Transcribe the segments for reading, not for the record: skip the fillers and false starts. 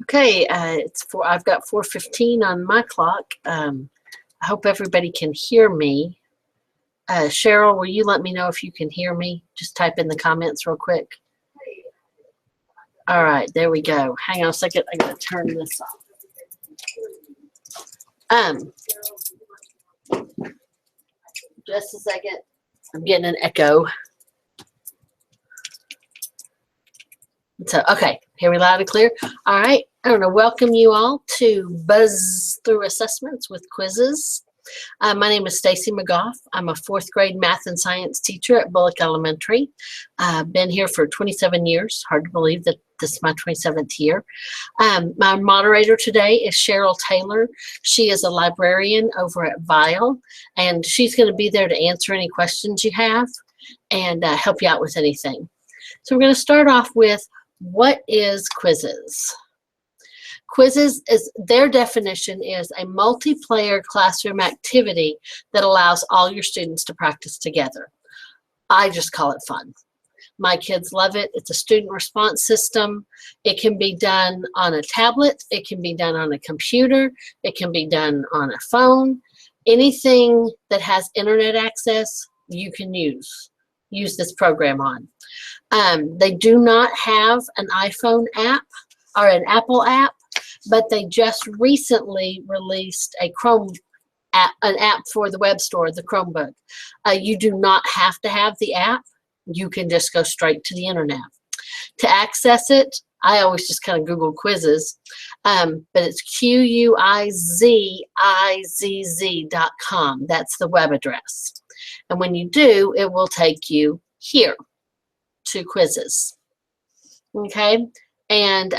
Okay, I've got 4:15 on my clock. I hope everybody can hear me. Cheryl, will you let me know if you can hear me? Just type in the comments real quick. All right, there we go. Hang on a second. I gotta turn this off. Just a second. I'm getting an echo. So, okay, hear me loud and clear. All right, I want to welcome you all to Buzz Through Assessments with Quizizz. My name is Stacy McGough. I'm a 4th grade math and science teacher at Bullock Elementary. I've been here for 27 years. Hard to believe that this is my 27th year. My moderator today is Cheryl Taylor. She is a librarian over at Vile, and she's going to be there to answer any questions you have and help you out with anything. So we're going to start off with, what is Quizizz? Quizizz is, their definition is a multiplayer classroom activity that allows all your students to practice together. I just call it fun. My kids love it. It's a student response system. It can be done on a tablet. It can be done on a computer. It can be done on a phone. Anything that has internet access, you can use this program on. They do not have an iPhone app or an Apple app, but they just recently released a Chrome app, an app for the web store, the Chromebook. You do not have to have the app. You can just go straight to the internet. To access it, I always just kind of Google Quizizz, but it's Quizizz.com. That's the web address. And when you do, it will take you here to Quizizz. Okay, and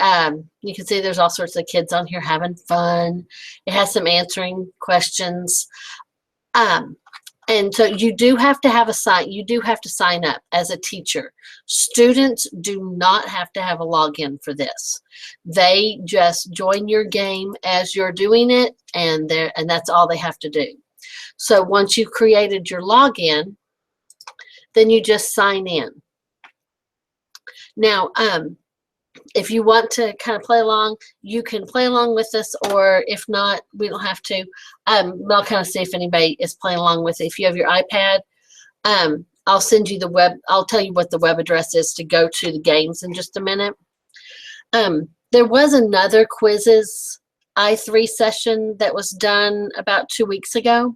you can see there's all sorts of kids on here having fun. It has some answering questions. And so you do have to have a site. You do have to sign up as a teacher. Students do not have to have a login for this. They just join your game as you're doing it, and that's all they have to do. So once you've created your login, then you just sign in. Now, if you want to kind of play along, you can play along with us, or if not, we don't have to. I'll kind of see if anybody is playing along with it. If you have your iPad, I'll send you the web. I'll tell you what the web address is to go to the games in just a minute. There was another Quizizz i3 session that was done about 2 weeks ago.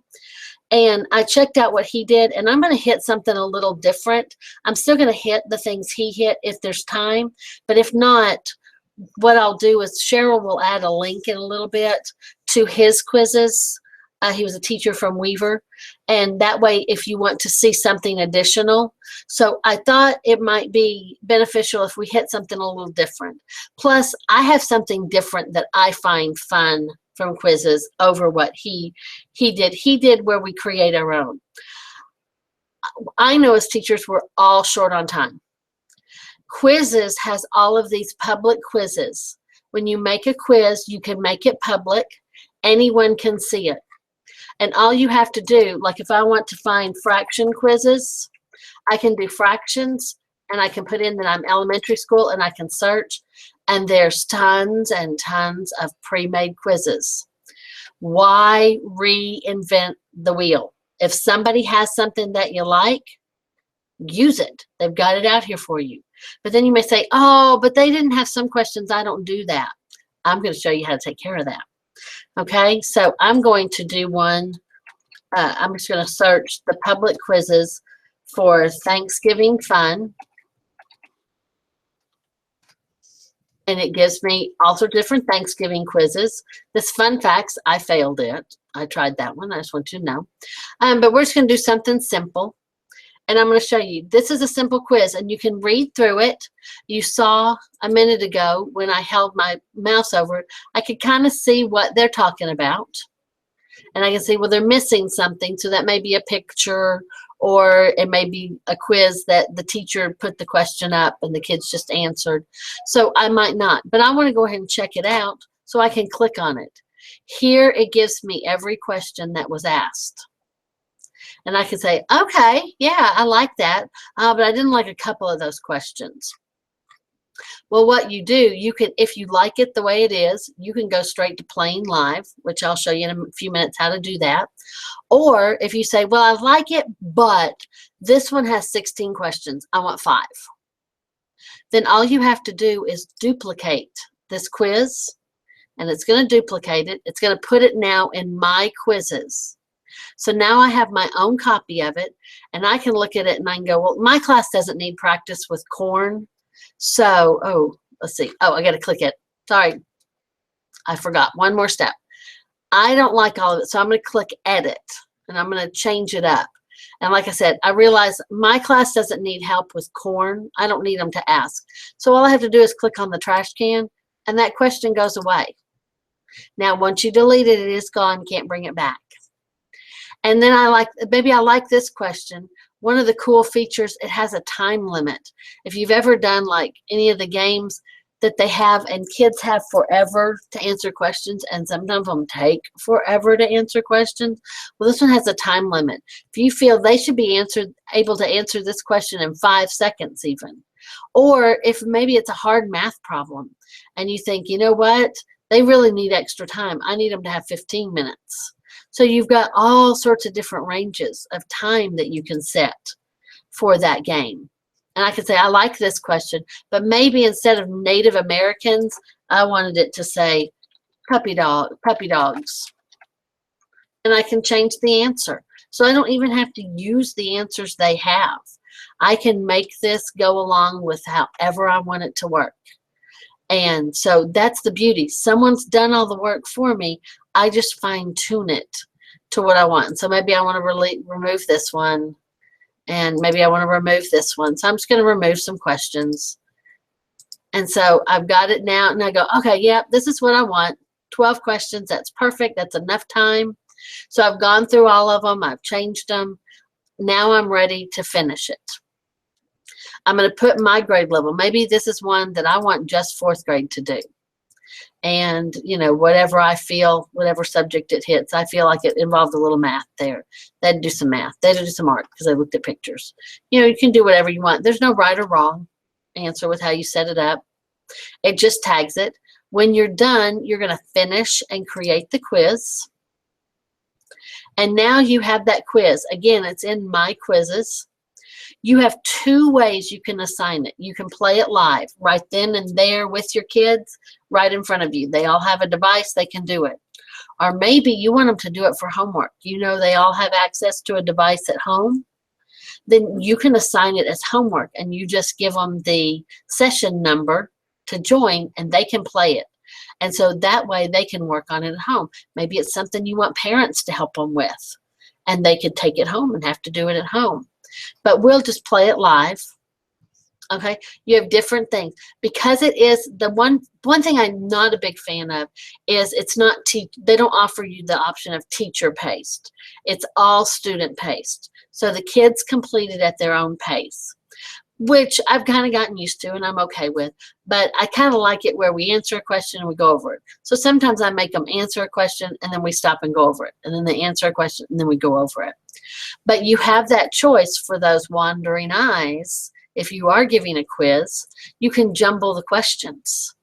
And I checked out what he did, and I'm going to hit something a little different. I'm still going to hit the things he hit if there's time, but if not, what I'll do is Cheryl will add a link in a little bit to his Quizizz. He was a teacher from Weaver, and that way if you want to see something additional. So I thought it might be beneficial if we hit something a little different. Plus, I have something different that I find fun from Quizizz over what he did. He did where we create our own. I know as teachers we're all short on time. Quizizz has all of these public quizzes. When you make a quiz, you can make it public. Anyone can see it. And all you have to do, like if I want to find fraction quizzes, I can do fractions, and I can put in that I'm elementary school, and I can search, and there's tons and tons of pre-made quizzes. Why reinvent the wheel? If somebody has something that you like, use it. They've got it out here for you. But then you may say, oh, but they didn't have some questions. I don't do that. I'm going to show you how to take care of that. Okay, so I'm going to do one. I'm just going to search the public quizzes for Thanksgiving fun. And it gives me all sorts of different Thanksgiving quizzes. This fun facts, I failed it. I tried that one. I just want you to know. But we're just going to do something simple. And I'm going to show you. This is a simple quiz, and you can read through it. You saw a minute ago when I held my mouse over it, I could kind of see what they're talking about. And I can see, well, they're missing something. So that may be a picture, or it may be a quiz that the teacher put the question up and the kids just answered. So I might not, but I want to go ahead and check it out so I can click on it. Here it gives me every question that was asked. And I can say, okay, yeah, I like that, but I didn't like a couple of those questions. Well, what you do, you can, if you like it the way it is, you can go straight to playing live, which I'll show you in a few minutes how to do that. Or if you say, well, I like it, but this one has 16 questions, I want 5. Then all you have to do is duplicate this quiz, and it's going to duplicate it. It's going to put it now in my Quizizz. So now I have my own copy of it, and I can look at it and I can go, well, my class doesn't need practice with corn. So, oh, let's see. Oh, I got to click it. Sorry, I forgot. One more step. I don't like all of it, so I'm going to click edit, and I'm going to change it up. And like I said, I realize my class doesn't need help with corn. I don't need them to ask. So all I have to do is click on the trash can, and that question goes away. Now, once you delete it, it is gone. Can't bring it back. And then maybe I like this question. One of the cool features, it has a time limit. If you've ever done like any of the games that they have, and kids have forever to answer questions, and some of them take forever to answer questions. Well, this one has a time limit. If you feel they should be able to answer this question in 5 seconds even, or if maybe it's a hard math problem and you think, you know what, they really need extra time. I need them to have 15 minutes. So you've got all sorts of different ranges of time that you can set for that game. And I could say, I like this question, but maybe instead of Native Americans, I wanted it to say puppy dogs. And I can change the answer. So I don't even have to use the answers they have. I can make this go along with however I want it to work. And so that's the beauty. Someone's done all the work for me. I just fine tune it to what I want. So maybe I want to remove this one. And maybe I want to remove this one. So I'm just going to remove some questions. And so I've got it now. And I go, okay, yeah, this is what I want. 12 questions. That's perfect. That's enough time. So I've gone through all of them. I've changed them. Now I'm ready to finish it. I'm going to put my grade level. Maybe this is one that I want just 4th grade to do. And, you know, whatever I feel, whatever subject it hits, I feel like it involved a little math there. They'd do some math. They'd do some art because they looked at pictures. You know, you can do whatever you want. There's no right or wrong answer with how you set it up. It just tags it. When you're done, you're going to finish and create the quiz. And now you have that quiz. Again, it's in my Quizizz. You have 2 ways you can assign it. You can play it live right then and there with your kids right in front of you. They all have a device. They can do it. Or maybe you want them to do it for homework. You know they all have access to a device at home. Then you can assign it as homework, and you just give them the session number to join, and they can play it. And so that way they can work on it at home. Maybe it's something you want parents to help them with, and they could take it home and have to do it at home. But we'll just play it live. Okay, you have different things because it is the one thing I'm not a big fan of is it's not they don't offer you the option of teacher paced. It's all student paced. So the kids complete it at their own pace, which I've kind of gotten used to and I'm okay with. But I kind of like it where we answer a question and we go over it. So sometimes I make them answer a question and then we stop and go over it. And then they answer a question and then we go over it. But you have that choice for those wandering eyes. If you are giving a quiz, you can jumble the questions.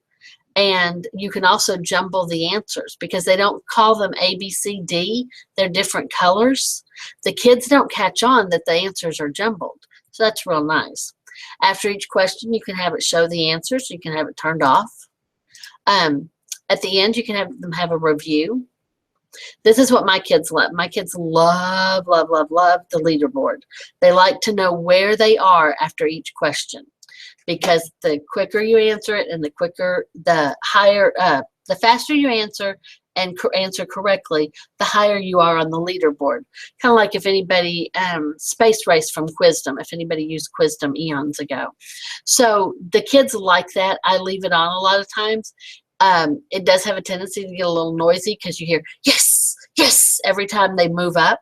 And you can also jumble the answers because they don't call them A, B, C, D. They're different colors. The kids don't catch on that the answers are jumbled. So that's real nice. After each question, you can have it show the answers. You can have it turned off. At the end, you can have them have a review. This is what my kids love. My kids love, love, love, love the leaderboard. They like to know where they are after each question because the quicker you answer it and the faster you answer and answer correctly, the higher you are on the leaderboard. Kind of like if anybody, Space Race from Quizdom, if anybody used Quizdom eons ago. So the kids like that. I leave it on a lot of times. It does have a tendency to get a little noisy because you hear yes, yes every time they move up.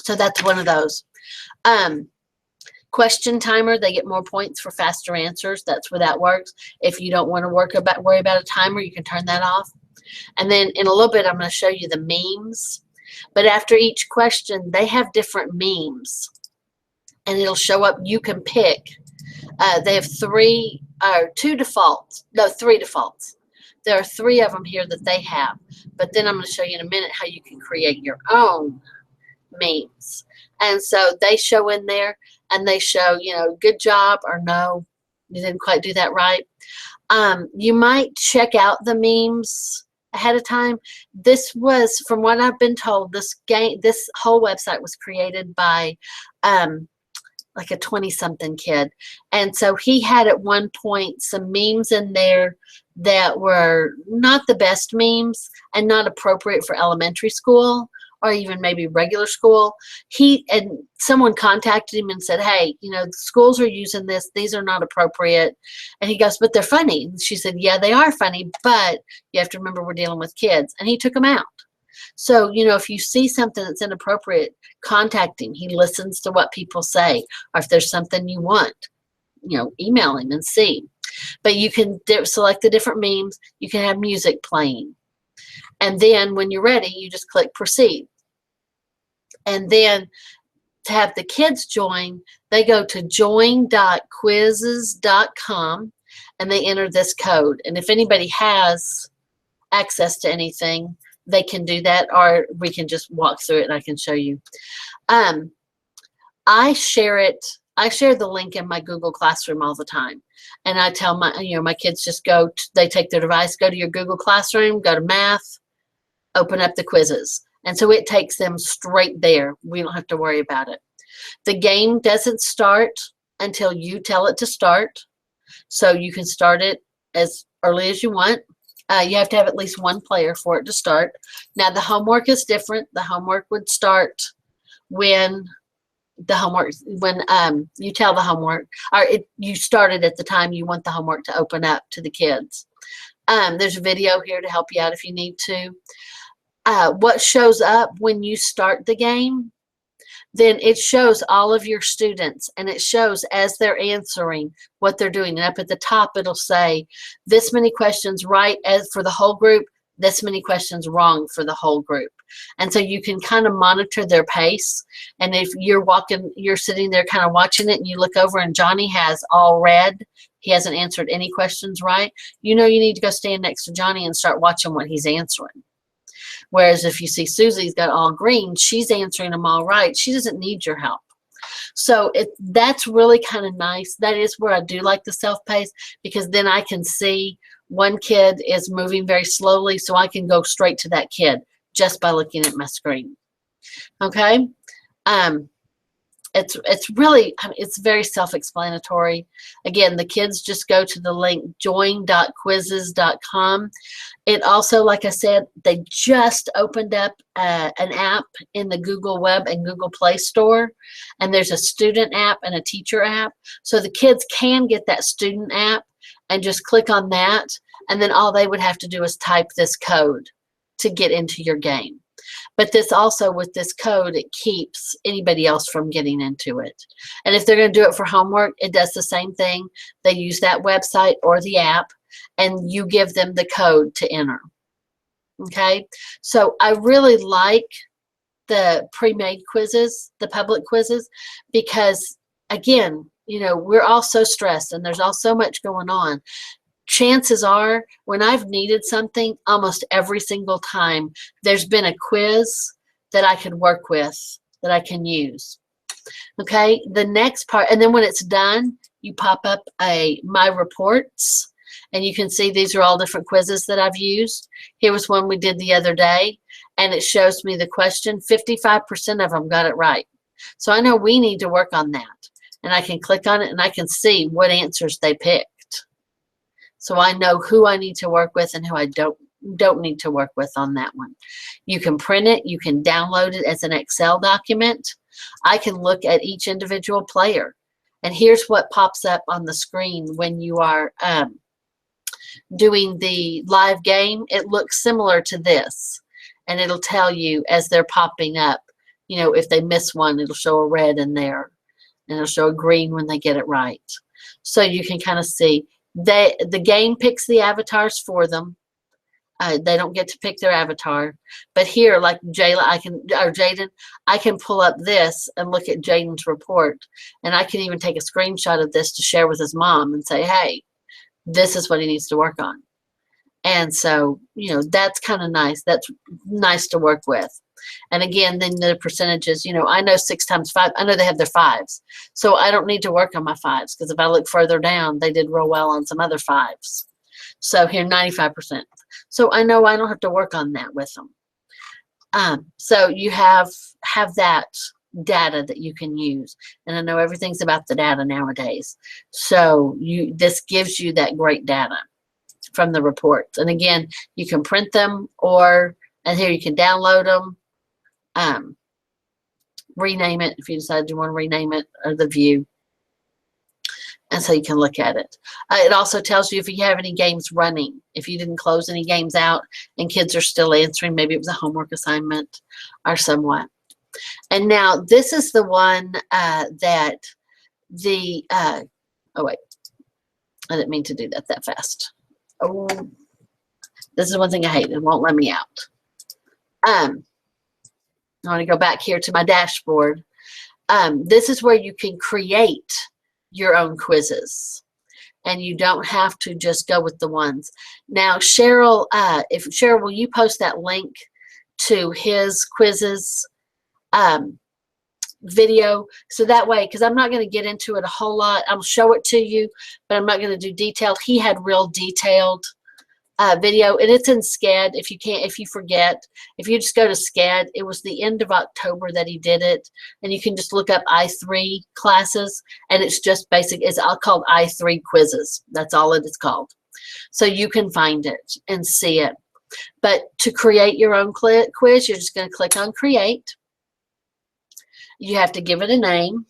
So that's one of those. Question timer, they get more points for faster answers. That's where that works. If you don't want to worry about a timer, you can turn that off. And then in a little bit, I'm going to show you the memes. But after each question, they have different memes. And it'll show up. You can pick They have two defaults. No, three defaults. There are three of them here that they have. But then I'm going to show you in a minute how you can create your own memes. And so they show in there, and they show, good job or no, you didn't quite do that right. You might check out the memes ahead of time. This was, from what I've been told, this whole website was created by like a 20-something kid. And so he had at one point some memes in there that were not the best memes and not appropriate for elementary school or even maybe regular school. And someone contacted him and said, hey, schools are using this. These are not appropriate. And he goes, but they're funny. And she said, yeah, they are funny, but you have to remember we're dealing with kids. And he took them out. So, if you see something that's inappropriate, contact him. He listens to what people say. Or if there's something you want, email him and see. But you can select the different memes. You can have music playing. And then when you're ready, you just click proceed. And then to have the kids join, they go to join.quizizz.com and they enter this code. And if anybody has access to anything, they can do that, or we can just walk through it and I can show you. I share the link in my Google Classroom all the time. And I tell my kids just they take their device, go to your Google Classroom, go to math, open up the Quizizz. And so it takes them straight there. We don't have to worry about it. The game doesn't start until you tell it to start. So you can start it as early as you want. You have to have at least one player for it to start. Now the homework is different. The homework would start when you tell the homework, or you started at the time you want the homework to open up to the kids. There's a video here to help you out if you need to. What shows up when you start the game, then it shows all of your students, and it shows as they're answering what they're doing. And up at the top, it'll say this many questions right as for the whole group, this many questions wrong for the whole group. And so you can kind of monitor their pace. And if you're sitting there kind of watching it, and you look over and Johnny has all red, he hasn't answered any questions right, you need to go stand next to Johnny and start watching what he's answering. Whereas if you see Susie's got all green, she's answering them all right. She doesn't need your help. So that's really kind of nice. That is where I do like the self-paced, because then I can see one kid is moving very slowly, so I can go straight to that kid just by looking at my screen. Okay? It's really, it's very self-explanatory. Again, the kids just go to the link join.quizizz.com. It also, like I said, they just opened up an app in the Google Web and Google Play Store, and there's a student app and a teacher app. So the kids can get that student app and just click on that, and then all they would have to do is type this code to get into your game. But this also, with this code, it keeps anybody else from getting into it. And if they're going to do it for homework, it does the same thing. They use that website or the app, and you give them the code to enter. Okay? So I really like the pre-made quizzes, the public quizzes, because, again, we're all so stressed and there's all so much going on. Chances are, when I've needed something, almost every single time, there's been a quiz that I could work with, that I can use. Okay, the next part, and then when it's done, you pop up My Reports, and you can see these are all different quizzes that I've used. Here was one we did the other day, and it shows me the question. 55% of them got it right. So I know we need to work on that. And I can click on it, and I can see what answers they picked. So I know who I need to work with and who I don't need to work with on that one. You can print it. You can download it as an Excel document. I can look at each individual player. And here's what pops up on the screen when you are doing the live game. It looks similar to this. And it'll tell you as they're popping up, if they miss one, it'll show a red in there. And it'll show a green when they get it right. So you can kind of see. The game picks the avatars for them. They don't get to pick their avatar. But here, like Jayla, or Jaden, I can pull up this and look at Jaden's report. And I can even take a screenshot of this to share with his mom and say, hey, this is what he needs to work on. And so, you know, that's kind of nice. That's nice to work with. And again, then the percentages, you know, I know 6 times 5, I know they have their 5s. So I don't need to work on my 5s, because if I look further down, they did real well on some other 5s. So here, 95%. So I know I don't have to work on that with them. So you have that data that you can use. And I know everything's about the data nowadays. So this gives you that great data from the reports. And again, you can print them, and here you can download them, rename it if you decide you want to rename it, or the view. And so you can look at it. It also tells you if you have any games running, if you didn't close any games out and kids are still answering, maybe it was a homework assignment or somewhat. And now this is the one that the, oh wait, I didn't mean to do that fast. Oh, this is one thing I hate. It won't let me out. I want to go back here to my dashboard. This is where you can create your own quizzes, and you don't have to just go with the ones. Now, Cheryl, Cheryl, will you post that link to his Quizizz video, so that way, because I'm not going to get into it a whole lot. I'll show it to you, but I'm not going to do detailed. He had real detailed video, and it's in SCAD. If you forget, if you just go to SCAD, it was the end of October that he did it, and you can just look up I3 classes, and it's just basic. It's all called I3 Quizizz. That's all it is called. So you can find it and see it. But to create your own quiz, you're just going to click on Create. You have to give it a name.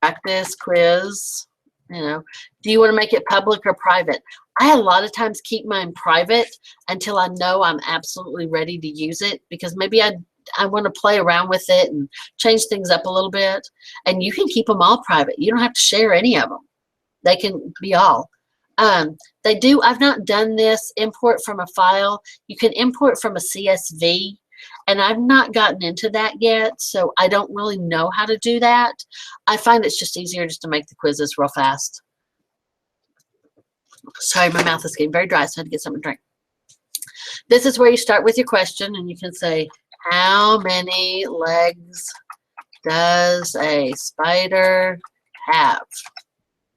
Practice quiz. You know, do you want to make it public or private? I a lot of times keep mine private until I know I'm absolutely ready to use it, because maybe I want to play around with it and change things up a little bit. And you can keep them all private. You don't have to share any of them. They can be all. They do. I've not done this import from a file. You can import from a CSV. And I've not gotten into that yet, so I don't really know how to do that. I find it's just easier just to make the quizzes real fast. Sorry, my mouth is getting very dry, so I had to get something to drink. This is where you start with your question, and you can say, how many legs does a spider have?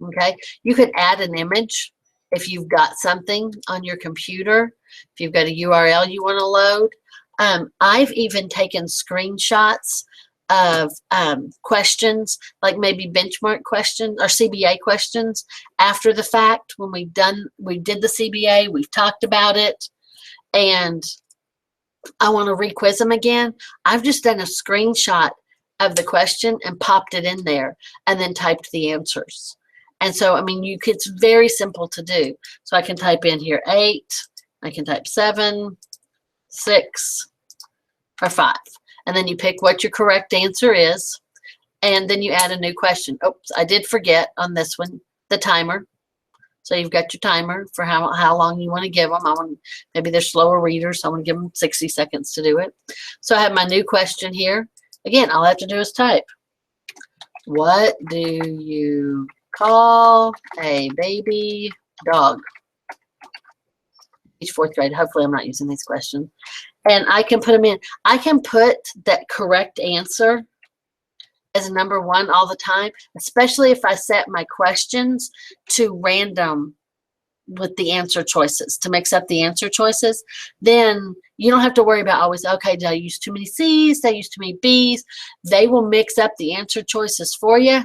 Okay, you can add an image if you've got something on your computer, if you've got a URL you want to load. I've even taken screenshots of questions, like maybe benchmark questions or CBA questions after the fact. When we did the CBA, we've talked about it, and I want to re-quiz them again. I've just done a screenshot of the question and popped it in there and then typed the answers. And so, I mean, it's very simple to do. So I can type in here 8, I can type 7, 6, or 5. And then you pick what your correct answer is, and then you add a new question. Oops, I did forget on this one, the timer. So you've got your timer for how long you want to give them. Maybe they're slower readers, so I want to give them 60 seconds to do it. So I have my new question here. Again, all I have to do is type. What do you call a baby dog? Each 4th grade. Hopefully I'm not using these questions. And I can put them in. I can put that correct answer as number 1 all the time, especially if I set my questions to random with the answer choices, to mix up the answer choices. Then you don't have to worry about always, okay, did I use too many C's? Did I use too many B's? They will mix up the answer choices for you,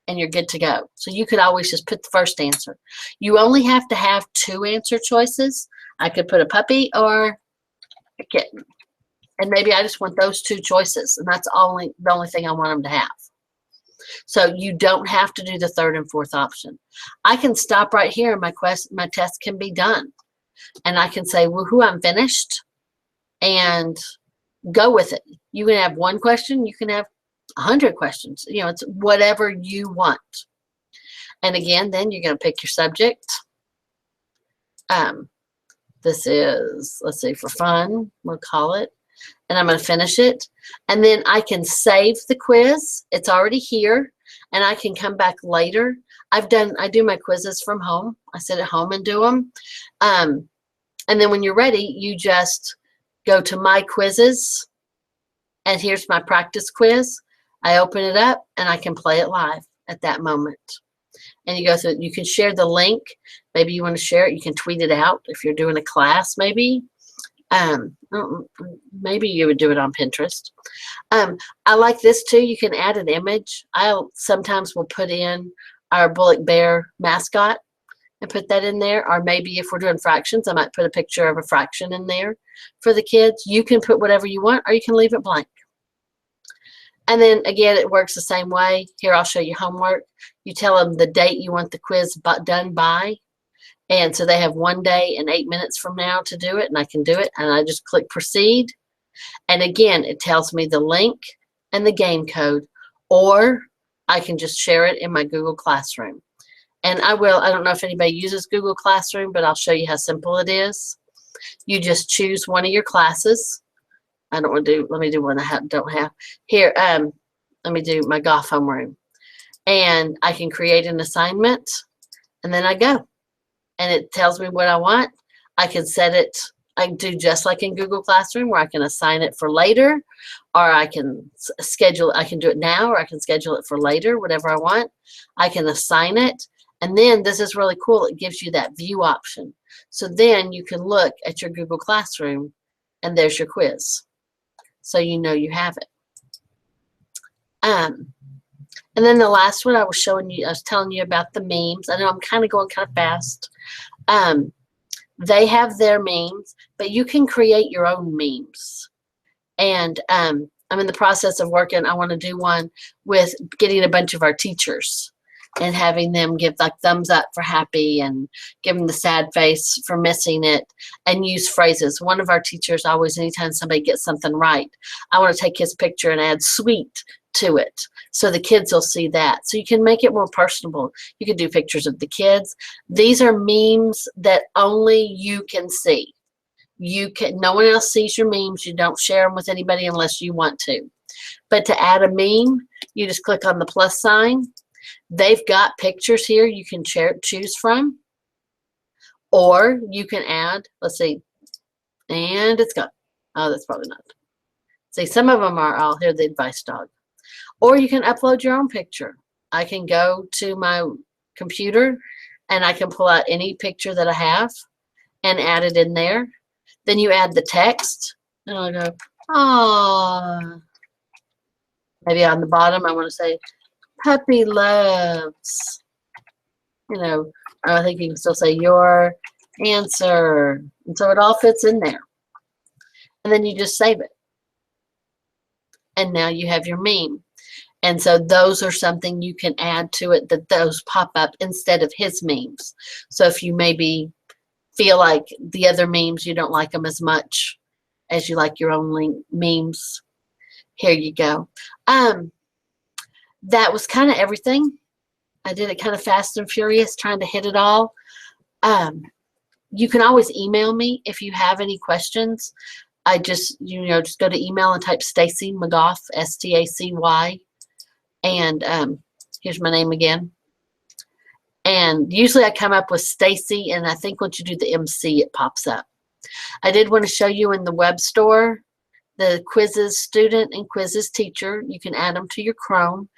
and you're good to go. So you could always just put the first answer. You only have to have 2 answer choices. I could put a puppy or a kitten. And maybe I just want those 2 choices, and that's the only thing I want them to have. So you don't have to do the 3rd and 4th option. I can stop right here, and my test can be done. And I can say, woohoo, I'm finished, and go with it. You can have 1 question, you can have 100 questions. You know, it's whatever you want. And again, then you're going to pick your subject. This is, let's see, for fun, we'll call it. And I'm going to finish it. And then I can save the quiz. It's already here. And I can come back later. I do my quizzes from home. I sit at home and do them. And then when you're ready, you just go to my quizzes. And here's my practice quiz. I open it up and I can play it live at that moment. And you go through, you can share the link. Maybe you want to share it. You can tweet it out if you're doing a class, maybe. Maybe you would do it on Pinterest. I like this too. You can add an image. I sometimes will put in our Bullock Bear mascot and put that in there. Or maybe if we're doing fractions, I might put a picture of a fraction in there for the kids. You can put whatever you want, or you can leave it blank. And then again, it works the same way. Here, I'll show you homework. You tell them the date you want the quiz done by. And so they have 1 day and 8 minutes from now to do it, and I can do it. And I just click proceed. And again, it tells me the link and the game code, or I can just share it in my Google Classroom. And I don't know if anybody uses Google Classroom, but I'll show you how simple it is. You just choose one of your classes. I don't want to do, let me do one I don't have. Here, let me do my golf homeroom. And I can create an assignment, and then I go. And it tells me what I want. I can set it, I do just like in Google Classroom, where I can assign it for later, or I can schedule, I can do it now, or I can schedule it for later, whatever I want. I can assign it. And then this is really cool. It gives you that view option. So then you can look at your Google Classroom and there's your quiz. So you know you have it. And then the last one I was telling you about the memes. I know I'm kind of going kind of fast. They have their memes, but you can create your own memes. And I'm in the process of working. I want to do one with getting a bunch of our teachers and having them give like thumbs up for happy and give them the sad face for missing it, and use phrases. One of our teachers always, anytime somebody gets something right, I want to take his picture and add sweet to it, so the kids will see that. So you can make it more personable. You can do pictures of the kids. These are memes that only you can see. No one else sees your memes. You don't share them with anybody unless you want to. But to add a meme, you just click on the plus sign. They've got pictures here you can choose from, or you can add, let's see, and it's gone. Oh, that's probably not. See, some of them are all here, the advice dog. Or you can upload your own picture. I can go to my computer and I can pull out any picture that I have and add it in there. Then you add the text, and I'll go, ah. Maybe on the bottom I want to say, puppy loves. You know, I think you can still say your answer. And so it all fits in there. And then you just save it. And now you have your meme. And so those are something you can add to it, that those pop up instead of his memes. So if you maybe feel like the other memes, you don't like them as much as you like your own memes, here you go. That was kind of everything. I did it kind of fast and furious, trying to hit it all. You can always email me if you have any questions. I just go to email and type Stacy McGough, S-T-A-C-Y. And here's my name again. And usually I come up with Stacy, and I think once you do the MC, it pops up. I did want to show you in the web store, the Quizizz student and Quizizz teacher. You can add them to your Chrome.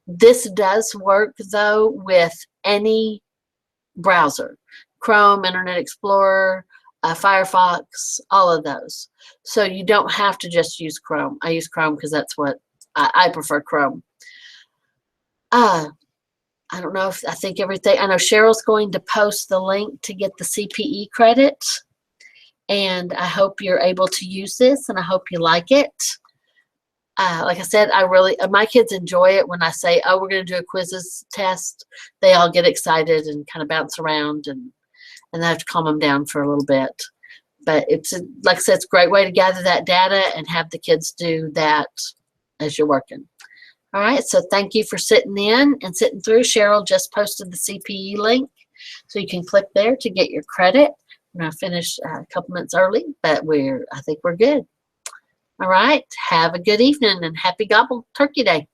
This does work, though, with any browser. Chrome, Internet Explorer, Firefox, all of those. So you don't have to just use Chrome. I use Chrome because that's what I prefer, Chrome. I don't know if I think everything. I know Cheryl's going to post the link to get the CPE credit. And I hope you're able to use this, and I hope you like it. Like I said, my kids enjoy it when I say, oh, we're going to do a Quizizz test. They all get excited and kind of bounce around, and I have to calm them down for a little bit. But like I said, it's a great way to gather that data and have the kids do that as you're working. All right, so thank you for sitting in and sitting through. Cheryl just posted the CPE link, so you can click there to get your credit. We're going to finish a couple minutes early, but I think we're good. All right. Have a good evening and happy Gobble Turkey Day.